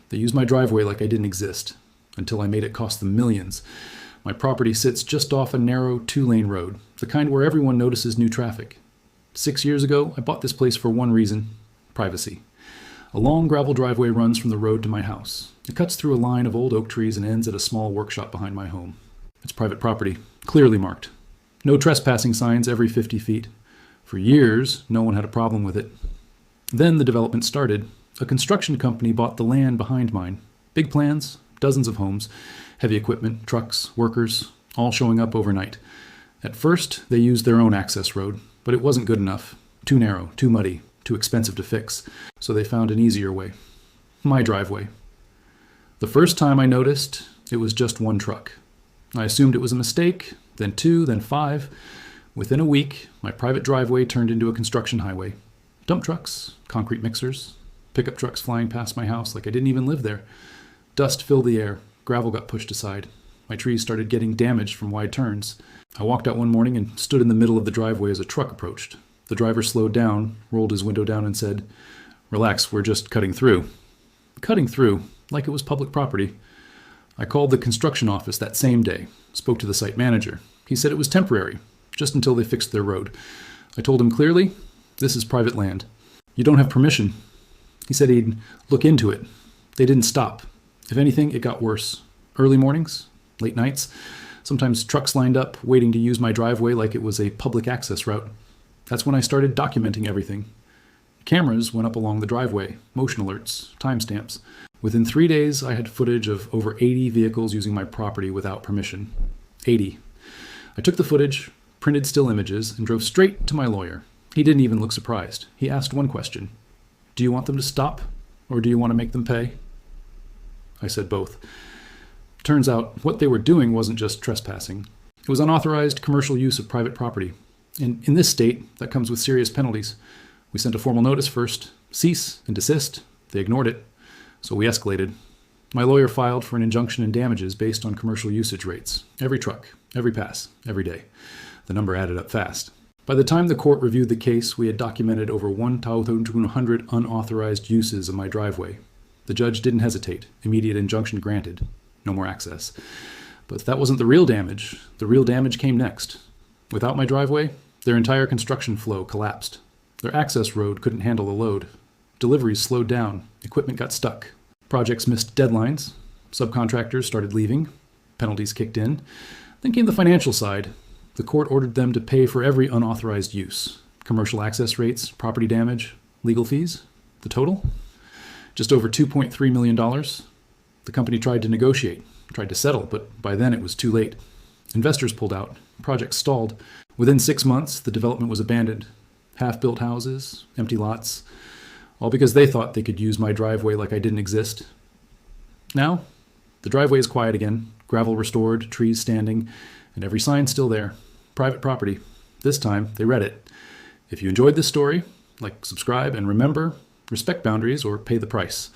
They used my driveway like I didn't exist, until I made it cost them millions. My property sits just off a narrow 2-lane road, the kind where everyone notices new traffic. 6 years ago, I bought this place for one reason: privacy. A long gravel driveway runs from the road to my house. It cuts through a line of old oak trees and ends at a small workshop behind my home. It's private property, clearly marked. No trespassing signs every 50 feet. For years, no one had a problem with it. Then the development started. A construction company bought the land behind mine. Big plans, dozens of homes, heavy equipment, trucks, workers, all showing up overnight. At first, they used their own access road, but it wasn't good enough. Too narrow, too muddy, too expensive to fix, so they found an easier way. My driveway. The first time I noticed, it was just one truck. I assumed it was a mistake, then 2, then 5. Within a week, my private driveway turned into a construction highway. Dump trucks, concrete mixers, pickup trucks flying past my house like I didn't even live there. Dust filled the air, gravel got pushed aside. My trees started getting damaged from wide turns. I walked out one morning and stood in the middle of the driveway as a truck approached. The driver slowed down, rolled his window down and said, "Relax, we're just cutting through." Cutting through, like it was public property. I called the construction office that same day, spoke to the site manager. He said it was temporary, just until they fixed their road. I told him clearly, this is private land. You don't have permission. He said he'd look into it. They didn't stop. If anything, it got worse. Early mornings, late nights, sometimes trucks lined up, waiting to use my driveway like it was a public access route. That's when I started documenting everything. Cameras went up along the driveway, motion alerts, timestamps. Within 3 days, I had footage of over 80 vehicles using my property without permission. 80. I took the footage, printed still images, and drove straight to my lawyer. He didn't even look surprised. He asked one question: "Do you want them to stop, or do you want to make them pay?" I said both. Turns out, what they were doing wasn't just trespassing. It was unauthorized commercial use of private property. And in this state, that comes with serious penalties. We sent a formal notice first: cease and desist. They ignored it, so we escalated. My lawyer filed for an injunction and damages based on commercial usage rates. Every truck, every pass, every day. The number added up fast. By the time the court reviewed the case, we had documented over 1,200 unauthorized uses of my driveway. The judge didn't hesitate. Immediate injunction granted. No more access. But that wasn't the real damage. The real damage came next. Without my driveway, their entire construction flow collapsed. Their access road couldn't handle the load. Deliveries slowed down. Equipment got stuck. Projects missed deadlines. Subcontractors started leaving. Penalties kicked in. Then came the financial side. The court ordered them to pay for every unauthorized use. Commercial access rates, property damage, legal fees. The total? Just over $2.3 million. The company tried to negotiate, tried to settle, but by then it was too late. Investors pulled out. Projects stalled. Within 6 months, the development was abandoned. Half-built houses, empty lots, all because they thought they could use my driveway like I didn't exist. Now, the driveway is quiet again, gravel restored, trees standing, and every sign still there. Private property. This time, they read it. If you enjoyed this story, like, subscribe, and remember, respect boundaries or pay the price.